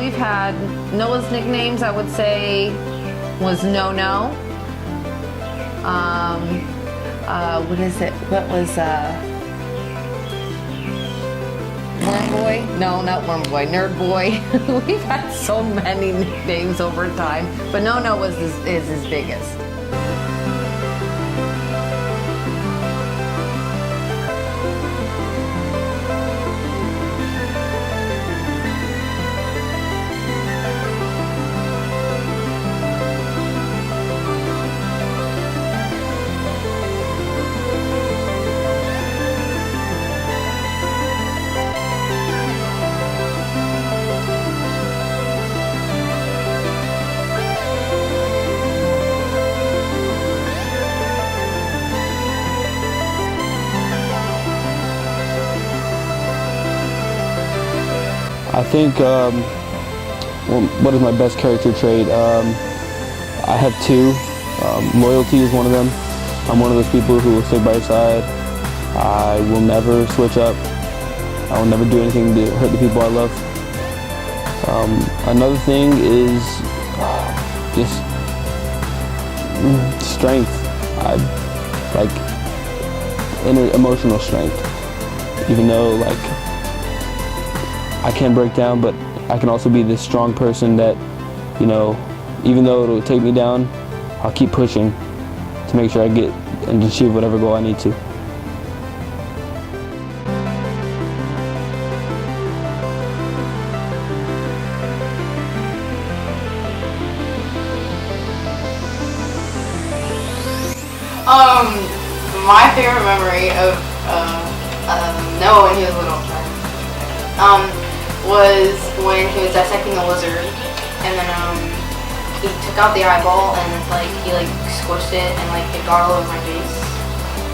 we've had Noah's nicknames, I would say, was No-No. What is it? What was, Worm Boy? No, not Worm Boy, Nerd Boy. We've had so many nicknames over time, but No-No is his biggest. I think, well, what is my best character trait? I have two. Loyalty is one of them. I'm one of those people who will stick by your side. I will never switch up. I will never do anything to hurt the people I love. Another thing is just strength. Like emotional strength. Even though I can break down, but I can also be this strong person that, you know, even though it'll take me down, I'll keep pushing to make sure I get and achieve whatever goal I need to. My favorite memory of Noah when he was little was when he was dissecting a lizard, and then he took out the eyeball and he squished it and it got all over my face.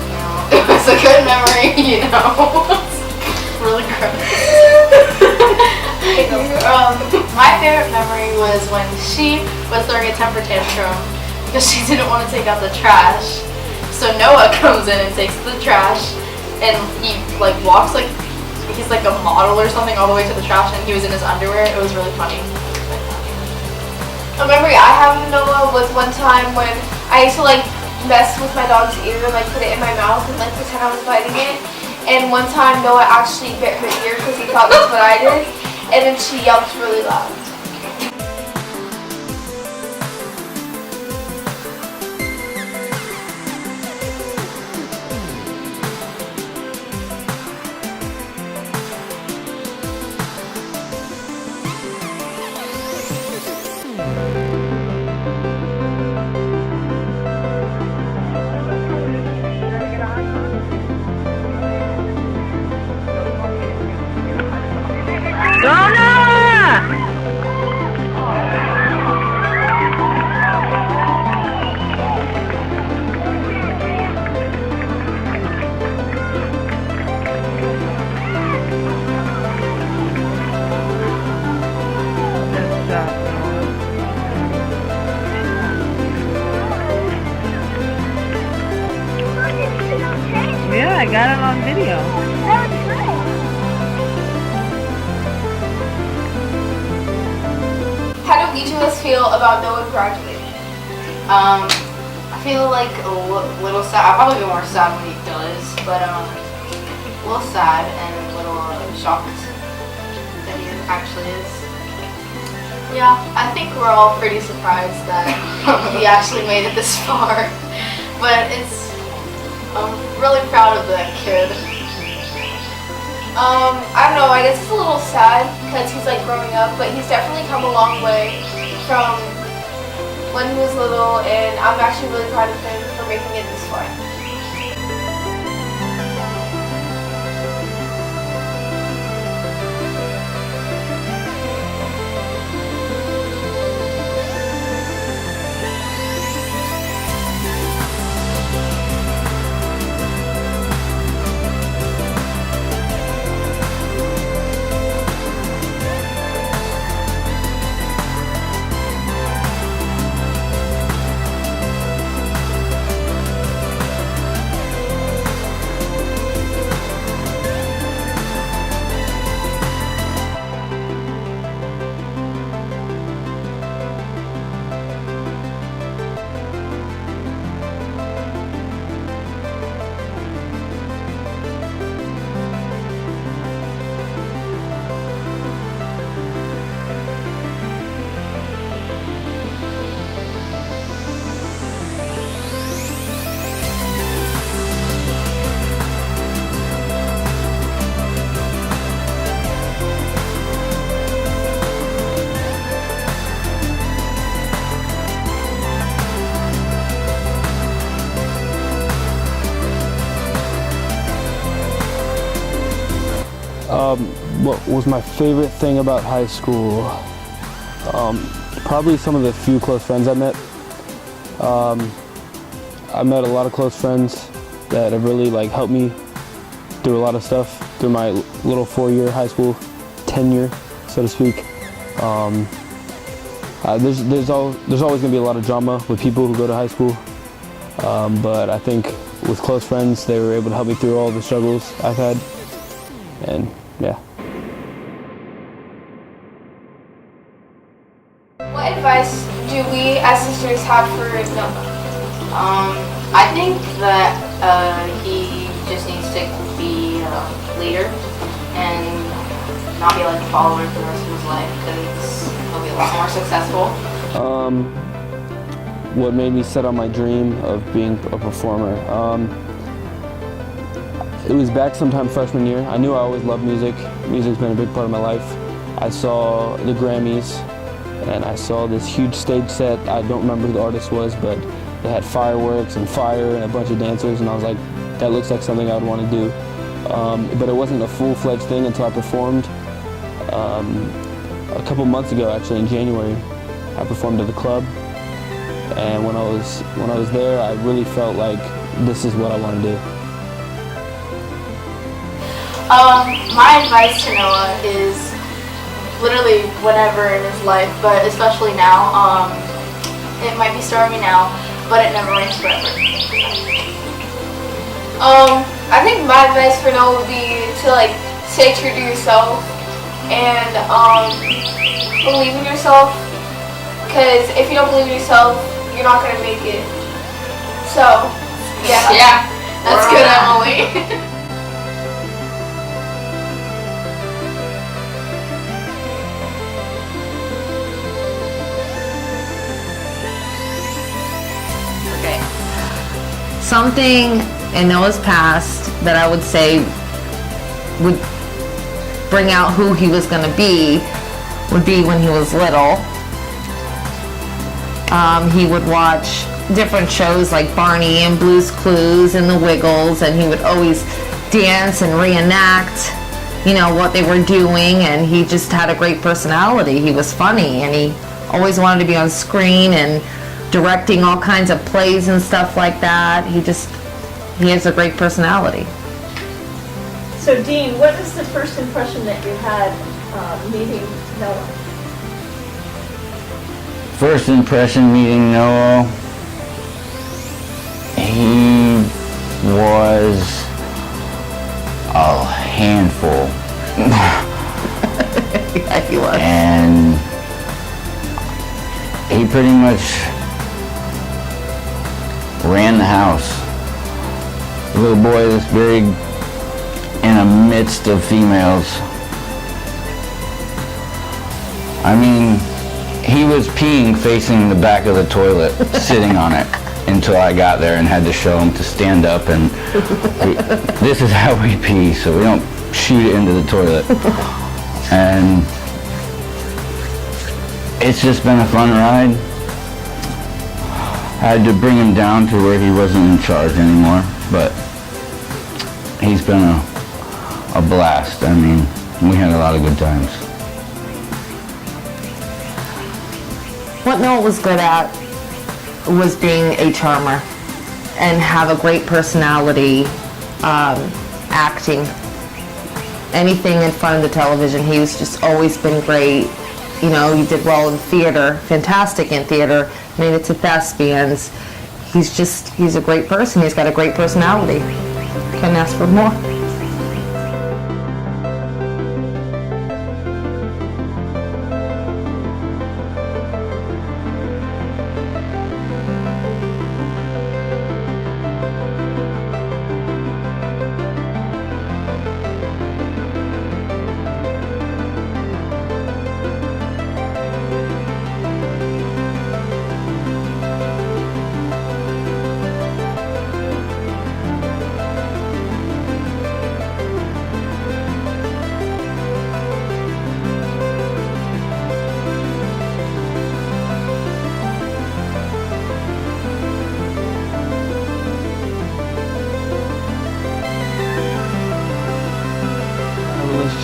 You know, it was a good memory. You know, really gross. My favorite memory was when she was throwing a temper tantrum because she didn't want to take out the trash. So Noah comes in and takes the trash, and he walks he's a model or something all the way to the trash, and he was in his underwear. It was really funny. A memory I have of Noah was one time when I used to mess with my dog's ear and put it in my mouth and pretend I was biting it. And one time Noah actually bit her ear because he thought that's what I did, and then she yelped really loud. Yeah, I got it on video. How do each of us feel about Noah graduating? I feel a little sad. I'll probably be more sad when he does, but a little sad and a little shocked that he actually is. Yeah, I think we're all pretty surprised that he actually made it this far, but I'm really proud of that kid. I don't know, I guess it's a little sad because he's growing up, but he's definitely come a long way from when he was little, and I'm actually really proud of him for making it this far. was my favorite thing about high school? Probably some of the few close friends I met. I met a lot of close friends that have really like helped me through a lot of stuff through my little 4-year high school tenure, so to speak. There's always gonna be a lot of drama with people who go to high school, but I think with close friends, they were able to help me through all the struggles I've had, and yeah. What advice do we as sisters have for Noah? I think that he just needs to be a leader and not be like a follower for the rest of his life, because he'll be a lot more successful. What made me set on my dream of being a performer? It was back sometime freshman year. I knew I always loved music. Music's been a big part of my life. I saw the Grammys, and I saw this huge stage set. I don't remember who the artist was, but they had fireworks and fire and a bunch of dancers, and I was like, that looks like something I would want to do. But it wasn't a full-fledged thing until I performed. A couple months ago, actually in January, I performed at the club, and when I was there, I really felt like this is what I want to do. My advice to Noah is literally whenever in his life, but especially now. It might be stormy now, but it never rains forever. I think my advice for Noah would be to like stay true to yourself and believe in yourself, because if you don't believe in yourself, you're not gonna make it. So, yeah. Yeah, that's good, Emily. Okay. Something in Noah's past that I would say would bring out who he was going to be would be when he was little. He would watch different shows like Barney and Blue's Clues and The Wiggles, and he would always dance and reenact, you know, what they were doing, and he just had a great personality. He was funny, and he always wanted to be on screen and directing all kinds of plays and stuff like that. He has a great personality. So Dean, what is the first impression that you had meeting Noah? First impression meeting Noah, he was a handful. Yeah, he was. And he pretty much ran the house. The little boy this big in the midst of females. I mean, he was peeing facing the back of the toilet, sitting on it, until I got there and had to show him to stand up, and this is how we pee, so we don't shoot it into the toilet. And it's just been a fun ride. I had to bring him down to where he wasn't in charge anymore, but he's been a blast. I mean, we had a lot of good times. What Noah was good at was being a charmer and have a great personality, acting. Anything in front of the television, he's just always been great. You know, he did well in theater, fantastic in theater, made it to thespians. He's a great person. He's got a great personality. Couldn't ask for more.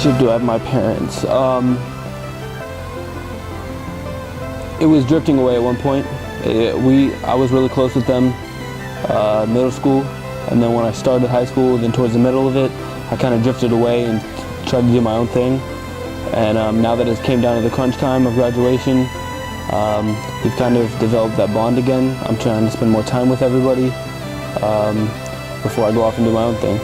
relationship do I have with my parents? It was drifting away at one point. I was really close with them middle school, and then when I started high school, then towards the middle of it, I kind of drifted away and tried to do my own thing. And now that it came down to the crunch time of graduation, we've kind of developed that bond again. I'm trying to spend more time with everybody before I go off and do my own thing.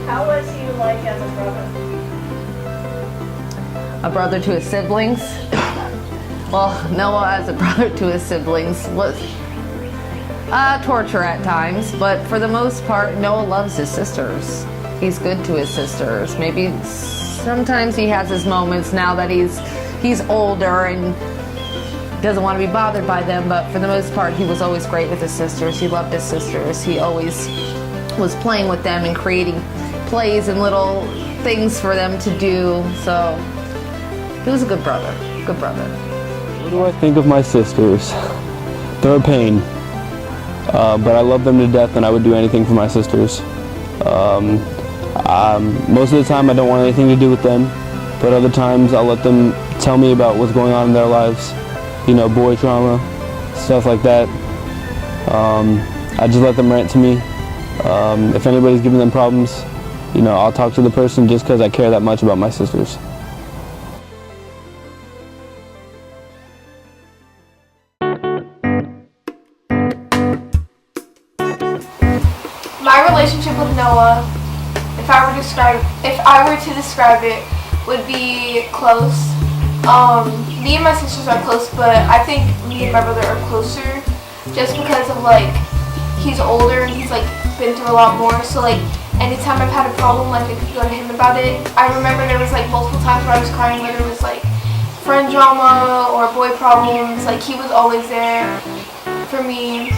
How was he like as a brother? A brother to his siblings. Well, Noah as a brother to his siblings was torture at times, but for the most part, Noah loves his sisters. He's good to his sisters. Maybe sometimes he has his moments now that he's older and doesn't want to be bothered by them, but for the most part, he was always great with his sisters. He loved his sisters. He always was playing with them and creating plays and little things for them to do. So he was a good brother. Good brother. What do I think of my sisters? They're a pain, but I love them to death, and I would do anything for my sisters. Most of the time, I don't want anything to do with them, but other times I'll let them tell me about what's going on in their lives. You know, boy trauma, stuff like that. I just let them rant to me. If anybody's giving them problems, you know, I'll talk to the person just because I care that much about my sisters. My relationship with Noah, if I were to describe it, would be close. Me and my sisters are close, but I think me and my brother are closer just because of like he's older and he's like been through a lot more. So like anytime I've had a problem, like I could go to him about it. I remember there was like multiple times where I was crying, whether it was like friend drama or boy problems. Like he was always there for me.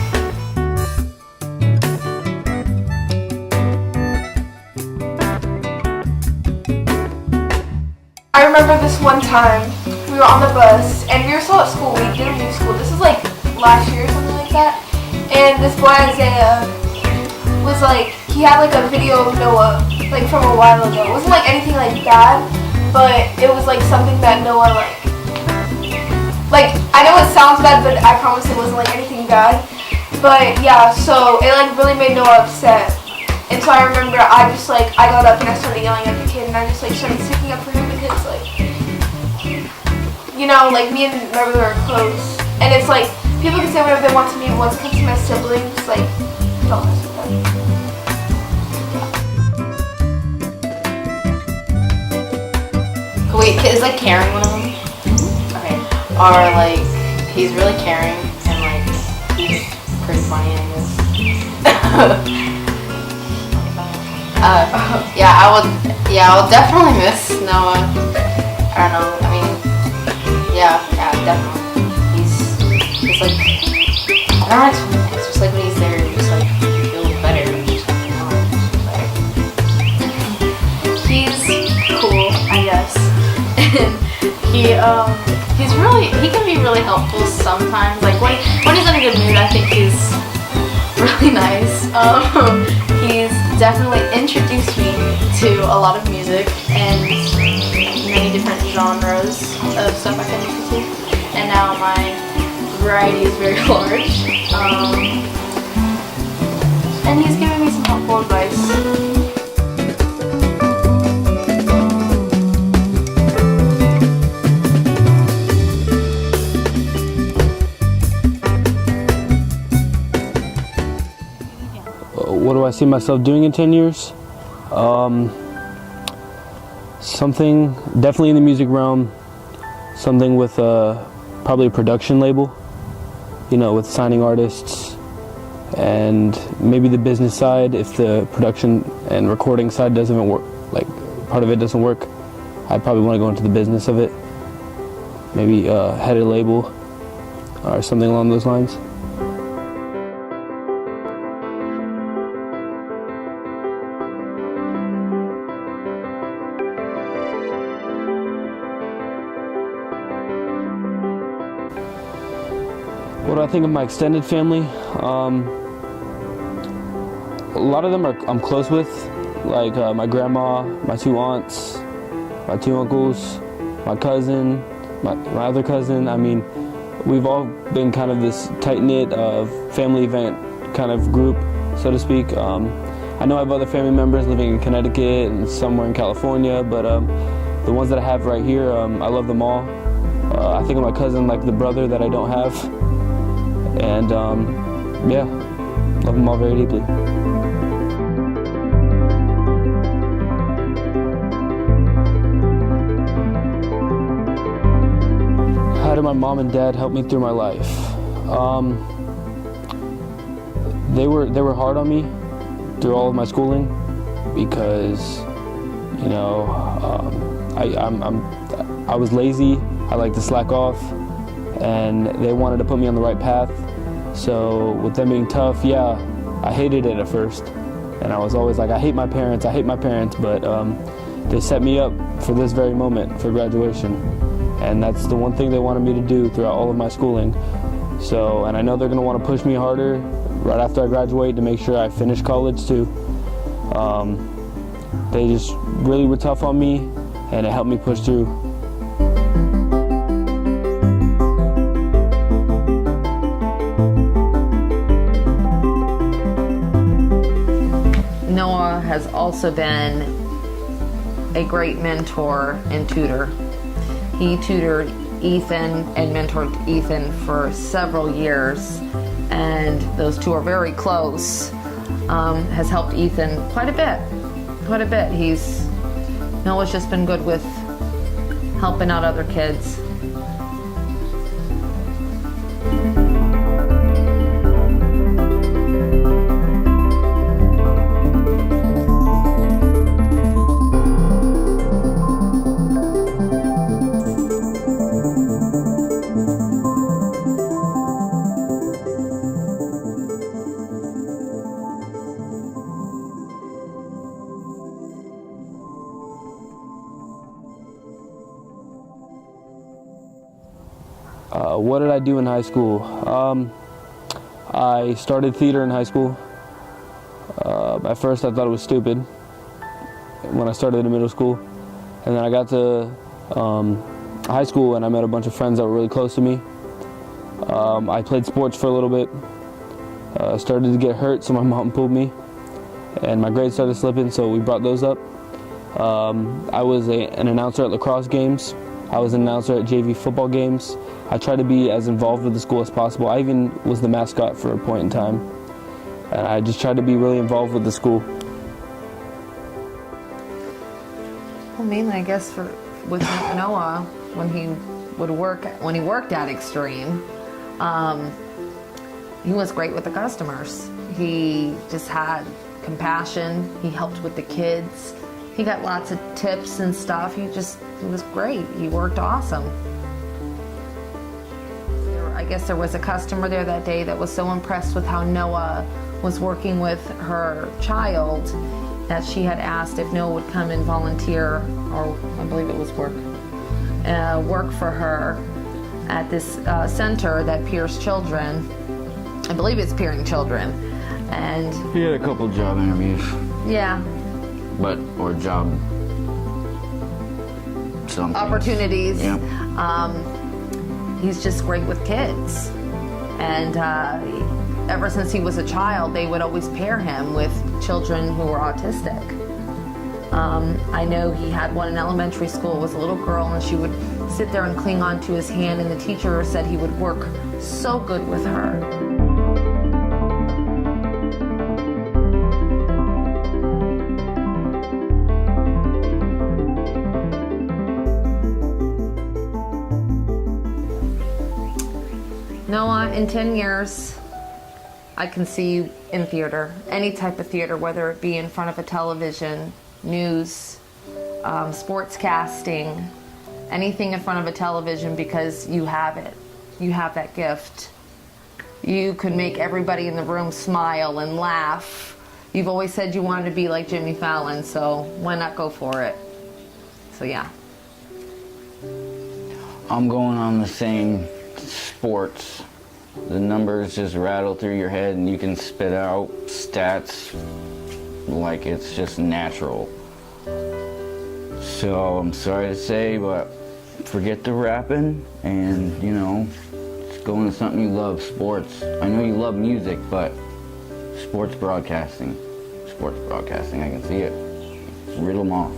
I remember this one time, we were on the bus, and we were still at school, we didn't leave school, this was like last year or something like that, and this boy Isaiah was like, he had like a video of Noah, like from a while ago. It wasn't like anything like bad, but it was like something that Noah like I know it sounds bad, but I promise it wasn't like anything bad, but yeah, so it like really made Noah upset. And so I remember I got up and I started yelling at the kid, and I just like started sticking up for him because like, you know, like me and my brother are close. And it's like, people can say whatever they want to me, but once it comes to my siblings, like, don't mess with them. Wait, is like caring one of them? Okay. Or like, he's really caring and like, he's pretty funny, I guess. I will definitely miss Noah. I don't know, I mean, yeah, definitely. it's like, I don't know how to explain it. It's just like when he's there, you just like feel better. You just feel better. He's cool, I guess. And he can be really helpful sometimes. Like when he's in a good mood, I think he's really nice. He's definitely introduced me to a lot of music and many different genres of stuff I can listen to. And now my variety is very large. And he's given me some helpful advice. What do I see myself doing in 10 years? Something definitely in the music realm, something with probably a production label, you know, with signing artists, and maybe the business side if the production and recording side doesn't work, like part of it doesn't work. I'd probably want to go into the business of it, maybe head a label or something along those lines. What do I think of my extended family? A lot of them I'm close with, like my grandma, my 2 aunts, my 2 uncles, my cousin, my other cousin. I mean, we've all been kind of this tight-knit family event kind of group, so to speak. I know I have other family members living in Connecticut and somewhere in California, but the ones that I have right here, I love them all. I think of my cousin like the brother that I don't have. And yeah, love them all very deeply. How did my mom and dad help me through my life? They were hard on me through all of my schooling because, you know, I was lazy. I like to slack off, and they wanted to put me on the right path. So with them being tough, yeah, I hated it at first. And I was always like, I hate my parents, but they set me up for this very moment, for graduation. And that's the one thing they wanted me to do throughout all of my schooling. So, and I know they're gonna wanna push me harder right after I graduate to make sure I finish college too. They just really were tough on me, and it helped me push through. Noah has also been a great mentor and tutor. He tutored Ethan and mentored Ethan for several years, and those two are very close. Has helped Ethan quite a bit. Noah's just been good with helping out other kids. What did I do in high school? I started theater in high school. At first I thought it was stupid when I started in middle school. And then I got to high school and I met a bunch of friends that were really close to me. I played sports for a little bit. Started to get hurt, so my mom pulled me. And my grades started slipping, so we brought those up. I was an announcer at lacrosse games. I was an announcer at JV football games. I tried to be as involved with the school as possible. I even was the mascot for a point in time. And I just tried to be really involved with the school. Well, mainly, I guess, with Noah, when he worked at Extreme, he was great with the customers. He just had compassion. He helped with the kids. He got lots of tips and stuff. He was great. He worked awesome. I guess there was a customer there that day that was so impressed with how Noah was working with her child that she had asked if Noah would come and volunteer, or I believe it was work for her at this center that peers children. I believe it's peering children. And He had a couple job interviews, yeah, or job something. opportunities. Yeah. He's just great with kids. And ever since he was a child, they would always pair him with children who were autistic. I know he had one in elementary school. It was a little girl, and she would sit there and cling onto his hand, and the teacher said he would work so good with her. Noah, in 10 years, I can see you in theater, any type of theater, whether it be in front of a television, news, sports casting, anything in front of a television, because you have it. You have that gift. You could make everybody in the room smile and laugh. You've always said you wanted to be like Jimmy Fallon, so why not go for it? So yeah. I'm going on the same sports. The numbers just rattle through your head and you can spit out stats like it's just natural. So I'm sorry to say, but forget the rapping and, just go into something you love, sports. I know you love music, but sports broadcasting, I can see it. Riddle them off.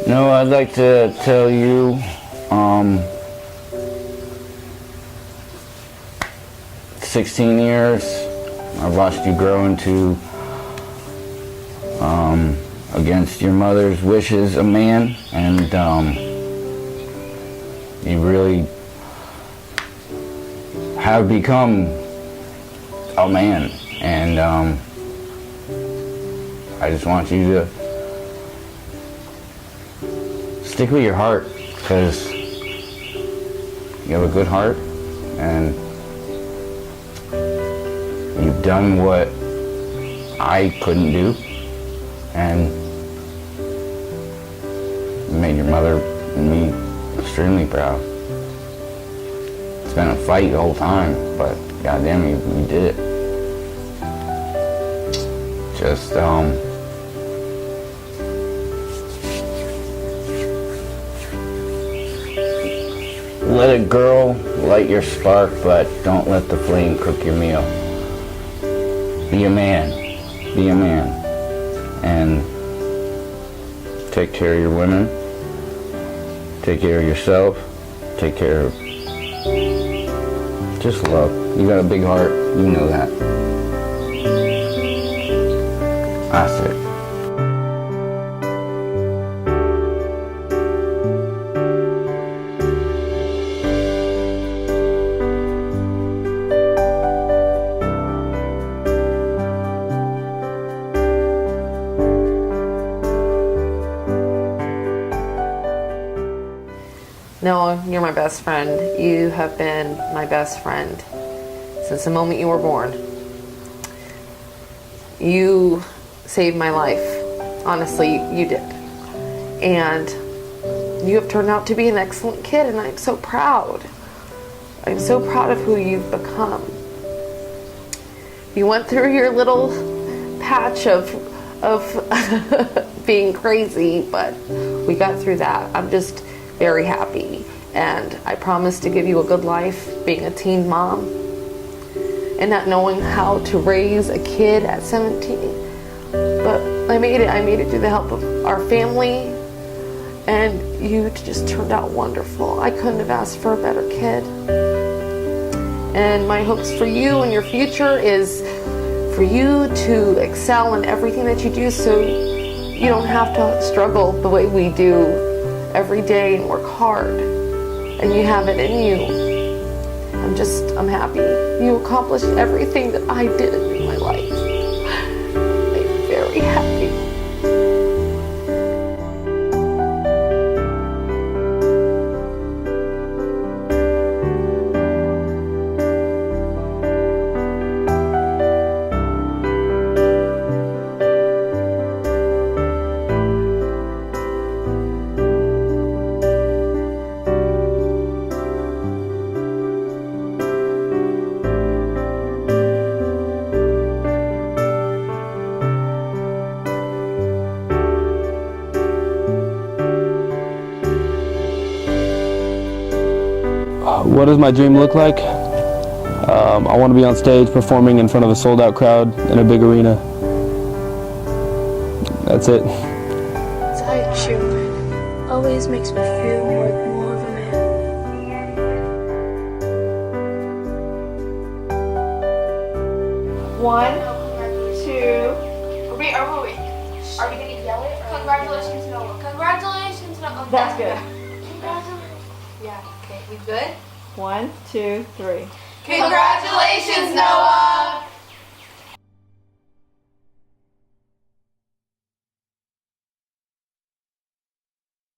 No, I'd like to tell you, 16 years, I've watched you grow into, against your mother's wishes, a man, and you really have become a man, and I just want you to stick with your heart, because you have a good heart and you've done what I couldn't do, and you made your mother and me extremely proud. It's been a fight the whole time, but goddamn, you did it. Just let a girl light your spark, but don't let the flame cook your meal. Be a man. Be a man. And take care of your women. Take care of yourself. Take care of just love. You got a big heart. You know that. That's it. Noah, you're my best friend. You have been my best friend since the moment you were born. You saved my life. Honestly, you did. And You have turned out to be an excellent kid, and I'm so proud. I'm so proud of who you've become. You went through your little patch of being crazy, but we got through that. I'm just very happy, and I promise to give you a good life being a teen mom and not knowing how to raise a kid at 17. But I made it through the help of our family, and you just turned out wonderful. I couldn't have asked for a better kid. And my hopes for you and your future is for you to excel in everything that you do, so you don't have to struggle the way we do every day and work hard. And you have it in you. I'm happy. You accomplished everything that I did in my life. I'm very happy. What does my dream look like? I want to be on stage performing in front of a sold-out crowd in a big arena. That's it. Inside Sherman always makes me feel like more of a man. One, two. Wait. Are we gonna yell it? Congratulations, Noah. Congratulations, Noah. That's good. Congratulations. Yeah. Okay. We good? 1, 2, 3. Congratulations, Noah.